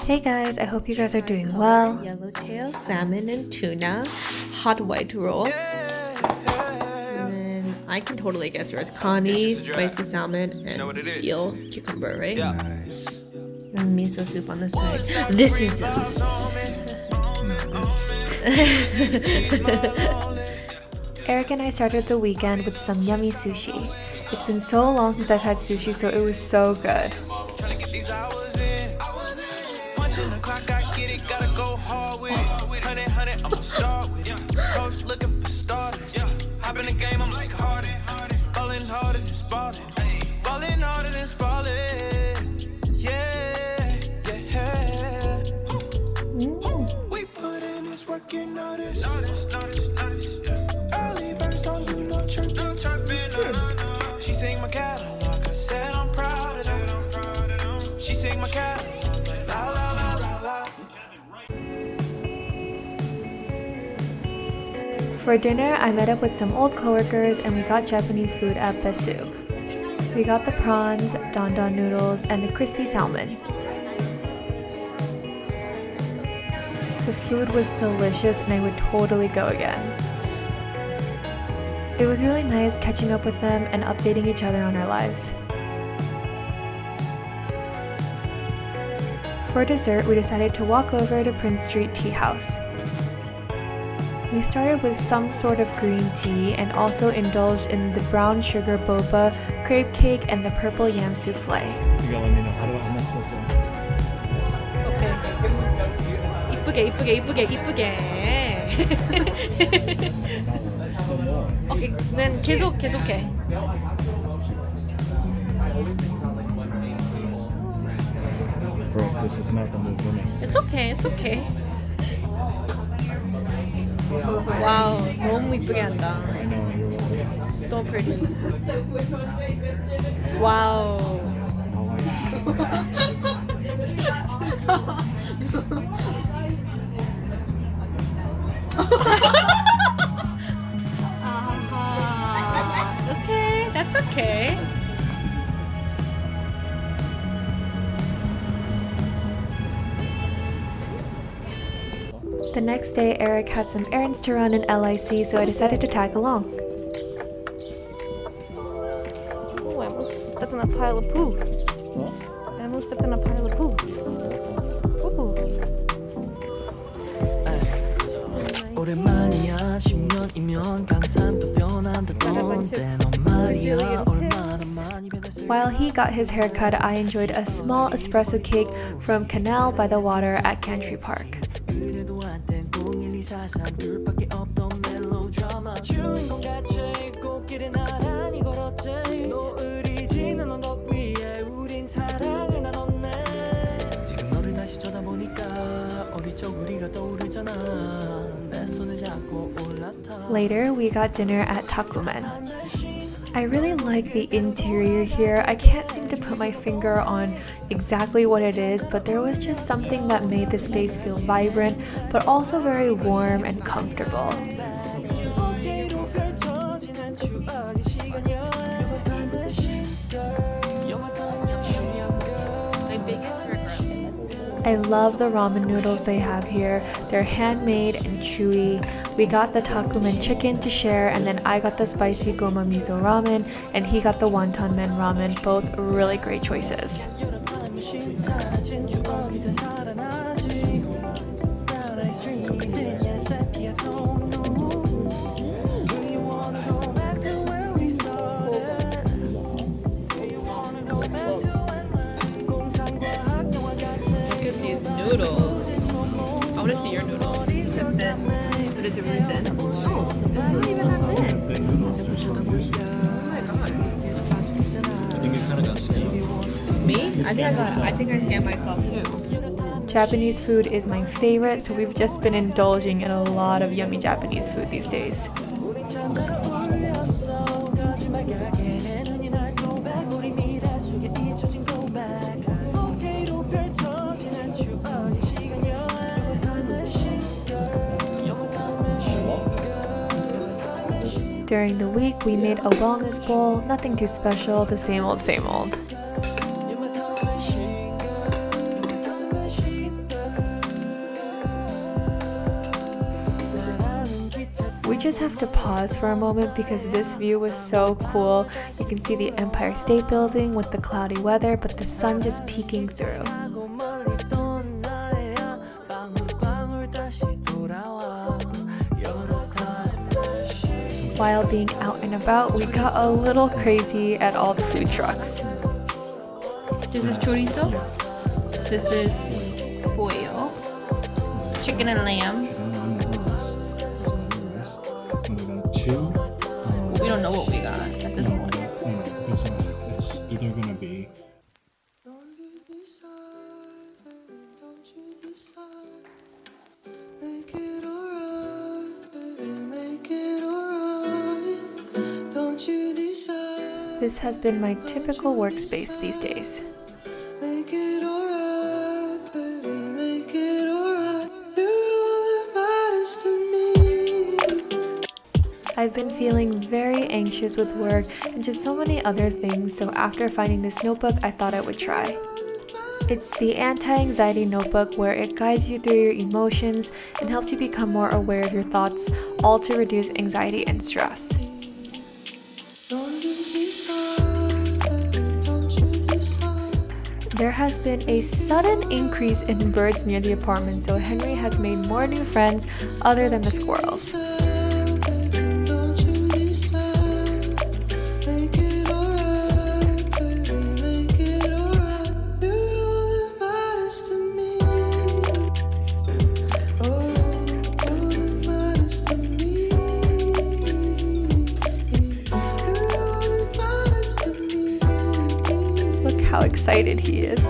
Hey guys, I hope you guys are doing well. Yellowtail salmon and tuna, hot white roll. And then I can totally guess yours. Connie, spicy salmon, and eel cucumber, right? Nice. And miso soup on the side. This is Eric and I started the weekend with some yummy sushi. It's been so long since I've had sushi, so it was so good. We put in this work, you know this. Early birds don't do no chirping. She sing my catalog, I said I'm proud of them. She sing my catalog like la la la la la. For dinner, I met up with some old coworkers and we got Japanese food at Besu. We got the prawns, don don noodles, and the crispy salmon. The food was delicious and I would totally go again. It was really nice catching up with them and updating each other on our lives. For dessert, we decided to walk over to Prince Street Tea House. We started with some sort of green tea and also indulged in the brown sugar boba, crepe cake, and the purple yam souffle. You gotta let me know. How am I supposed to? 오케이. 이쁘게. Still more. 오케이, 난 계속해. Bro, this is not the move, It's okay. 와우, 너무 이쁘게 한다. I know, you're welcome. So pretty. 와우. Okay, that's okay. The next day, Eric had some errands to run in LIC, so I decided to tag along. Oh, I almost stepped in a pile of poo. I almost stepped in a pile of poo. Ooh. 오랜만이야 10년이면 강산도 변한다던데 넌 말이야 얼마나 많이 변했을까. While he got his haircut, I enjoyed a small espresso cake from Canal by the Water at Cantry Park. 그래도 한땐 01243 둘밖에 없던 멜로드라마 주인공 같이 꽃길에 나란히 걸었지 노을이 지는 언덕 위에 우린 사랑을 나눴네 지금 너를 다시 쳐다보니까 어릴 적 우리가 떠오르잖아 내 손을 잡고 올라타 Later, we got dinner at Takumen. I really like the interior here. I can't seem to put my finger on exactly what it is, but there was just something that made the space feel vibrant, but also very warm and comfortable. I love the ramen noodles they have here. They're handmade and chewy. We got the takumen chicken to share, and then I got the spicy goma miso ramen, and he got the wonton men ramen. Both really great choices. Look at these noodles. I want to see your noodles. Is it thin? But is it really thin? Oh, it's not even that thin. Oh my god. I think you kind of got scammed. Me? I think I scammed myself too. Japanese food is my favorite, so we've just been indulging in a lot of yummy Japanese food these days. During the week, we made a wellness bowl, nothing too special, the same old, same old. We just have to pause for a moment because this view was so cool. You can see the Empire State Building with the cloudy weather, but the sun just peeking through. While being out and about, we got a little crazy at all the food trucks. This is chorizo. This is pollo. Chicken and lamb. We don't know what we got at this point. Because it's either gonna be This has been my typical workspace these days. I've been feeling very anxious with work and just so many other things, so after finding this notebook, I thought I would try. It's the anti-anxiety notebook where it guides you through your emotions and helps you become more aware of your thoughts, all to reduce anxiety and stress. There has been a sudden increase in birds near the apartment, so Henry has made more new friends other than the squirrels. How excited he is.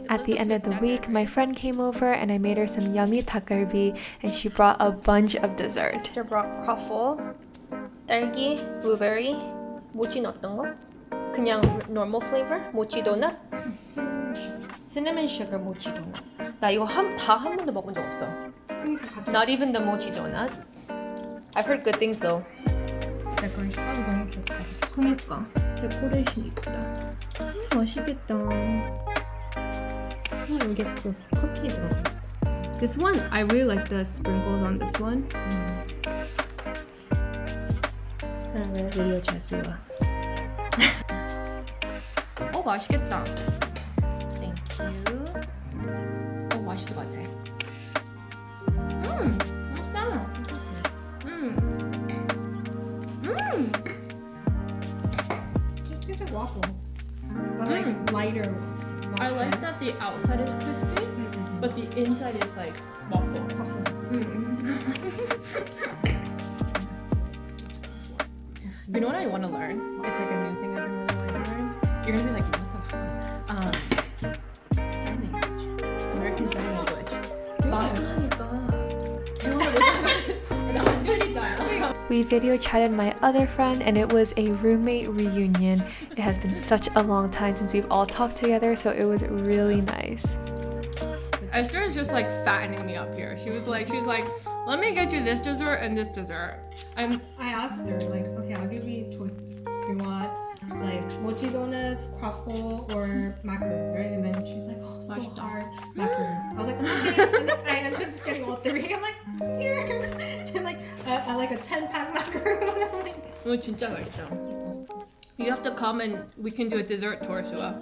At the end of the week, my friend came over and I made her some yummy 닭갈비 and she brought a bunch of dessert. Sister brought croffle, 딸기, blueberry, 모chi 넣었던 거? 그냥 normal flavor? 모chi donut? cinnamon sugar mochi donut. 나 이거 다 한 번도 먹은 적 없어. Not even the mochi donut. I've heard good things though. 데코레이션 너무 귀엽다. 그니까 데코레이션 이쁘다. 맛있겠다. 이게 그 쿠키 들어가. This one, I really like the sprinkles on this one. 하나 리오 자수와. 맛있겠다. Thank you. 맛있을 것 같아. Just tastes like waffle, but like lighter. I like that the outside is crispy, but the inside is like waffle. You know what I want to learn? It's like a new thing I've been really wanting to learn. You're gonna be like, what the fuck? Sign language. American Sign Language. 마스크 하니까 대화를 못하면 안 들리잖아. We video chatted my other friend and it was a roommate reunion. It has been such a long time since we've all talked together, so it was really nice. Esther is just like fattening me up here. She's like, let me get you this dessert and this dessert. I asked her like, okay, I'll give you choices. You want like mochi donuts, croffle, or macarons, right? And then she's like, oh, so hard, macarons. I was like, okay. And then I ended up just getting all three. I'm like, here. And like, I like a 10-pack macaron. I'm like, 이거 진짜 맛있다. You have to come and we can do a dessert tour, Sua.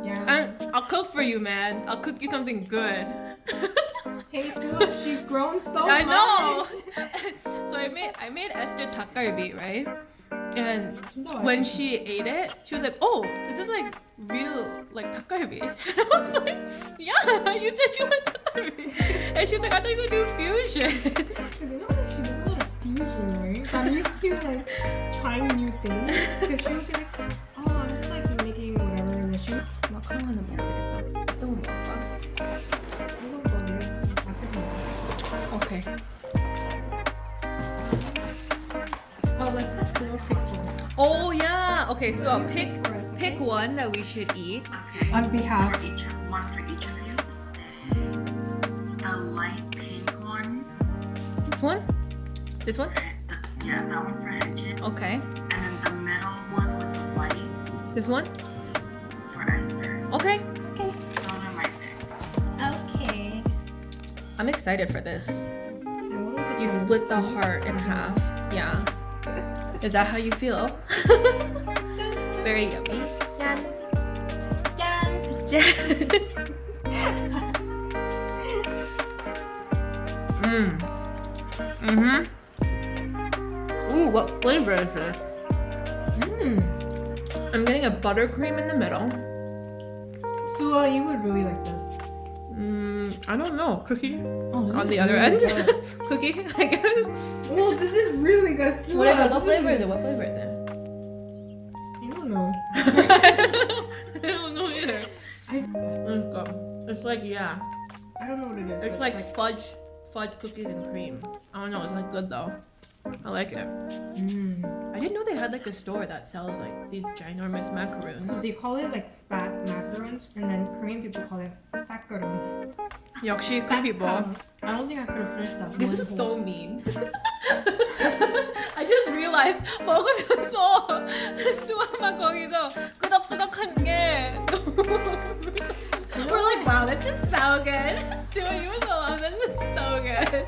yeah. And I'll cook for you, man. I'll cook you something good. Hey, Sua, she's grown so I much. know. So I made Esther 닭갈비, right? And when she ate it, she was like, "Oh, this is like real like 닭갈비." And I was like, "Yeah, you said you want 닭갈bi." And she was like, "I thought you were gonna do fusion." Because you know that she does a lot of fusion, right? So I'm used to like trying new things. Because she would be like, oh, I'm just like making whatever. And then she would 마카롱 하나 먹어야 되겠다. 어떤 거 먹을까? 이거 뭐 내가 밖에서 먹어. Okay. Oh, let's have Sua pick one. Oh yeah. Okay, so pick one that we should eat. Okay. On behalf. For each of you. The light pink one. This one? This one? Yeah, that one for Haejin. Okay. And then the middle one with the white This one? for Esther. Okay. Those are my picks. I'm excited for this. I wanted to You try split this the too. heart in half. Yeah. Is that how you feel? Very yummy. 짠. 짠! 짠. Ooh, what flavor is this? I'm getting a buttercream in the middle. So you would really like this. I don't know. Cookie Oh, this on is the other really end? good. Cookie, I guess. Oh, this is really good. What is it? What This flavor is it? What flavor is it? I don't know. I don't know either. It's good. It's like, yeah. I don't know what it is. It's but like fudge cookies and cream. I don't know. It's like good though. I like it. I didn't know they had like a store that sells like these ginormous macarons. So they call it like fat macarons, and then Korean people call it macaron. 역시 Korean people. I don't think I could have finished that. This one is whole. so mean. I just realized 먹으면서 수아만 거기서 끄덕끄덕한 게 We're like, wow, this is so good. Sua, you would love this. This is so good.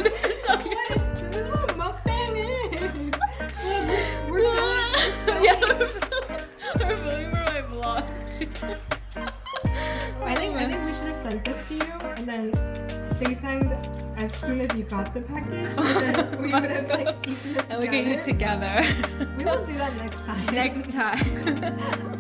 This is so good. This is what mukbang is. We're Yeah, we're filming for my vlog too. I think we should have sent this to you and then FaceTimed as soon as you got the package. And then we would have like eaten it together. And we can eat it together We will do that next time. next time.